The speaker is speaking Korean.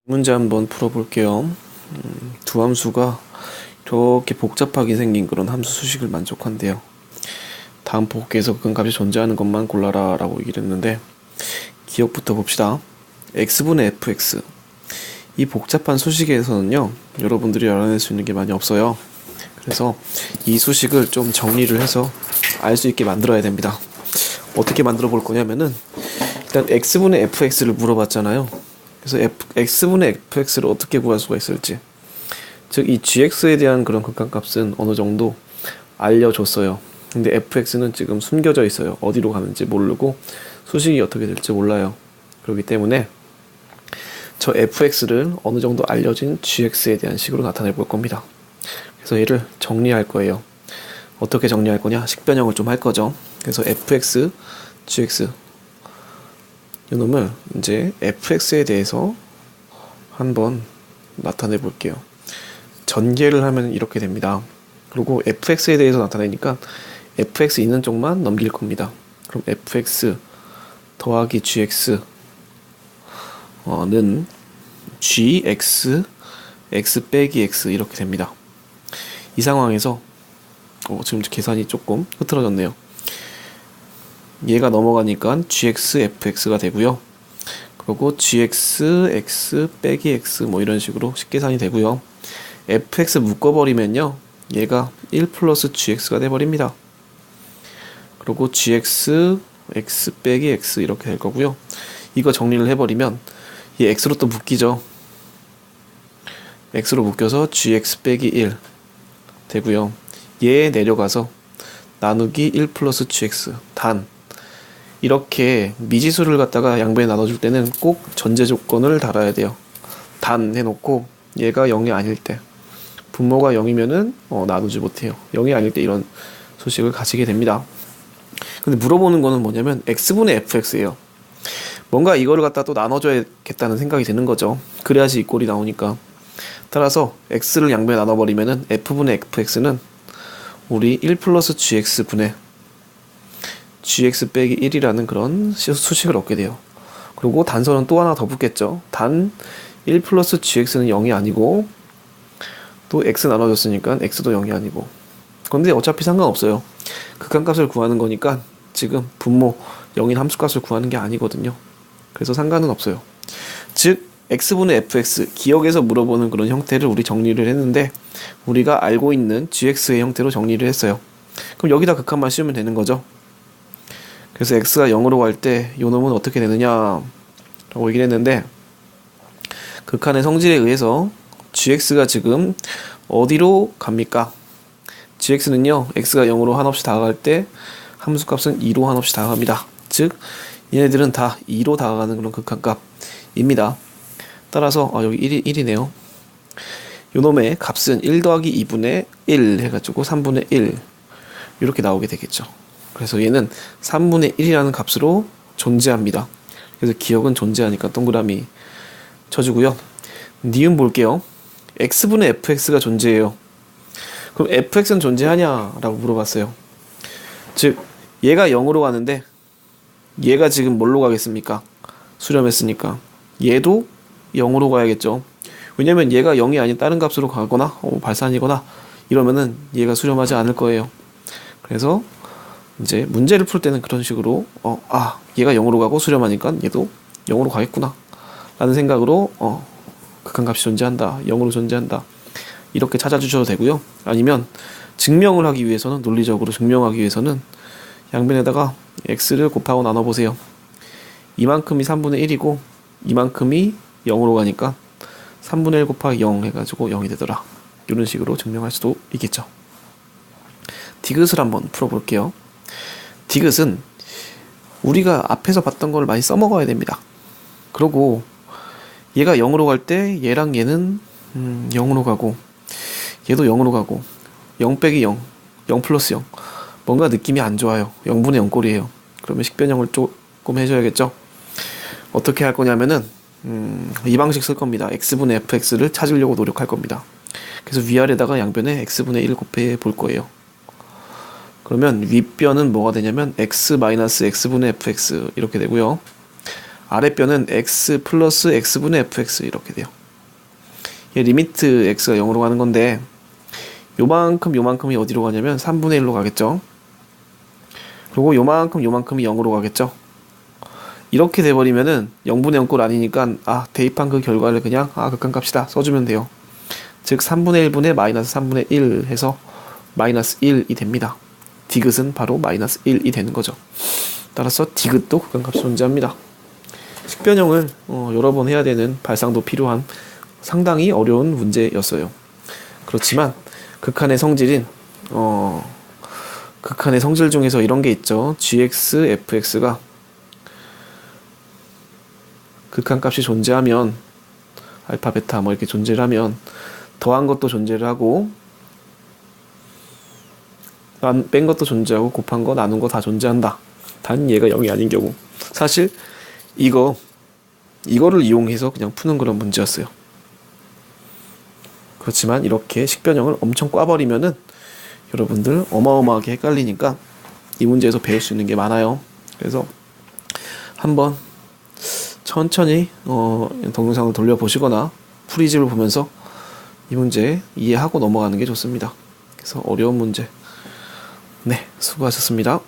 문제 한번 풀어볼게요. 두 함수가 이렇게 복잡하게 생긴 그런 함수 수식을 만족한대요. 다음 복기에서 극한값이 존재하는 것만 골라라 라고 얘기를 했는데, 기억부터 봅시다. x분의 fx, 이 복잡한 수식에서는요 여러분들이 알아낼 수 있는 게 많이 없어요. 그래서 이 수식을 좀 정리를 해서 알 수 있게 만들어야 됩니다. 어떻게 만들어 볼 거냐면은, 일단 x분의 fx를 물어봤잖아요. 그래서 x분의 fx를 어떻게 구할 수가 있을지, 즉 이 gx에 대한 그런 극한값은 어느 정도 알려줬어요. 근데 fx는 지금 숨겨져 있어요. 어디로 가는지 모르고 수식이 어떻게 될지 몰라요. 그렇기 때문에 저 fx를 어느 정도 알려진 gx에 대한 식으로 나타내 볼 겁니다. 그래서 얘를 정리할 거예요. 어떻게 정리할 거냐? 식변형을 좀 할 거죠. 그래서 fx, gx, 이놈을 이제 fx에 대해서 한번 나타내 볼게요. 전개를 하면 이렇게 됩니다. 그리고 fx에 대해서 나타내니까 fx 있는 쪽만 넘길 겁니다. 그럼 fx 더하기 gx 는 gx x 빼기 x 이렇게 됩니다. 이 상황에서 지금 계산이 조금 흐트러졌네요. 얘가 넘어가니까 gx fx가 되고요. 그리고 gx x 빼기 x 뭐 이런 식으로 식계산이 되고요. fx 묶어버리면요 얘가 1 플러스 gx가 돼버립니다. 그리고 gx x 빼기 x 이렇게 될 거고요. 이거 정리를 해버리면 얘 x로 또 묶이죠. x로 묶여서 gx 빼기 1 되고요. 얘 내려가서 나누기 1 플러스 gx 단, 이렇게 미지수를 갖다가 양변에 나눠줄 때는 꼭 전제 조건을 달아야 돼요. 단 해놓고 얘가 0이 아닐 때, 분모가 0이면은 나누지 못해요. 0이 아닐 때 이런 소식을 가지게 됩니다. 근데 물어보는 거는 뭐냐면 x분의 fx예요. 뭔가 이거를 갖다 또 나눠줘야겠다는 생각이 드는 거죠. 그래야지 이 꼴이 나오니까. 따라서 x를 양변에 나눠버리면은 f분의 fx는 우리 1 플러스 gx분의 gx 빼기 1이라는 그런 수식을 얻게 돼요. 그리고 단서는 또 하나 더 붙겠죠. 단 1 플러스 gx는 0이 아니고, 또 x 나눠줬으니까 x도 0이 아니고. 근데 어차피 상관없어요. 극한값을 구하는 거니까 지금 분모 0인 함수값을 구하는 게 아니거든요. 그래서 상관은 없어요. 즉 x분의 fx, 기억에서 물어보는 그런 형태를 우리 정리를 했는데, 우리가 알고 있는 gx의 형태로 정리를 했어요. 그럼 여기다 극한만 씌우면 되는 거죠. 그래서 x가 0으로 갈 때 요놈은 어떻게 되느냐 라고 얘기를 했는데, 극한의 성질에 의해서 gx가 지금 어디로 갑니까? gx는요 x가 0으로 한없이 다가갈 때 함수값은 2로 한없이 다가갑니다. 즉 얘네들은 다 2로 다가가는 그런 극한값입니다. 따라서 여기 1이네요. 요놈의 값은 1 더하기 2분의 1 해가지고 3분의 1 이렇게 나오게 되겠죠. 그래서 얘는 3분의 1이라는 값으로 존재합니다. 그래서 기억은 존재하니까 동그라미 쳐주고요. 니은 볼게요. x분의 fx가 존재해요. 그럼 fx는 존재하냐 라고 물어봤어요. 즉 얘가 0으로 가는데 얘가 지금 뭘로 가겠습니까? 수렴했으니까 얘도 0으로 가야겠죠. 왜냐면 얘가 0이 아닌 다른 값으로 가거나 발산이거나 이러면은 얘가 수렴하지 않을 거예요. 그래서 이제 문제를 풀 때는 그런 식으로 얘가 0으로 가고 수렴하니까 얘도 0으로 가겠구나 라는 생각으로 극한값이 존재한다, 0으로 존재한다, 이렇게 찾아주셔도 되고요. 아니면 증명을 하기 위해서는, 논리적으로 증명하기 위해서는 양변에다가 x를 곱하고 나눠보세요. 이만큼이 3분의 1이고 이만큼이 0으로 가니까 3분의 1 곱하기 0 해가지고 0이 되더라, 이런 식으로 증명할 수도 있겠죠. 디귿을 한번 풀어볼게요. 디귿은 우리가 앞에서 봤던 걸 많이 써먹어야 됩니다. 그리고 얘가 0으로 갈 때 얘랑 얘는 0으로 가고, 얘도 0으로 가고, 0 빼기 0, 0 플러스 0, 뭔가 느낌이 안 좋아요. 0분의 0 꼴이에요. 그러면 식변형을 조금 해줘야겠죠. 어떻게 할 거냐면은 이 방식 쓸 겁니다. x분의 fx를 찾으려고 노력할 겁니다. 그래서 위아래다가 양변에 x분의 1 곱해 볼 거예요. 그러면 윗변은 뭐가 되냐면 x 마이너스 x분의 fx 이렇게 되고요. 아랫변은 x 플러스 x분의 fx 이렇게 돼요. 이 리미트 x가 0으로 가는 건데 요만큼이 어디로 가냐면 3분의 1로 가겠죠. 그리고 요만큼이 0으로 가겠죠. 이렇게 돼버리면은 0분의 0꼴 아니니까 대입한 그 결과를 그냥 극한값이다 써주면 돼요. 즉 3분의 1분의 마이너스 3분의 1 해서 마이너스 1이 됩니다. 디귿은 바로 마이너스 1이 되는 거죠. 따라서 디귿도 극한값이 존재합니다. 식변형을 여러 번 해야 되는 발상도 필요한 상당히 어려운 문제였어요. 그렇지만 극한의 성질 중에서 이런 게 있죠. gx, fx가 극한값이 존재하면 알파, 베타 뭐 이렇게 존재를 하면 더한 것도 존재를 하고 뺀 것도 존재하고 곱한 거, 나눈 거 다 존재한다. 단 얘가 0이 아닌 경우. 사실 이거를 이용해서 그냥 푸는 그런 문제였어요. 그렇지만 이렇게 식변형을 엄청 꽈버리면은 여러분들 어마어마하게 헷갈리니까 이 문제에서 배울 수 있는 게 많아요. 그래서 한번 천천히 동영상을 돌려보시거나 풀이집을 보면서 이 문제 이해하고 넘어가는 게 좋습니다. 그래서 어려운 문제. 네, 수고하셨습니다.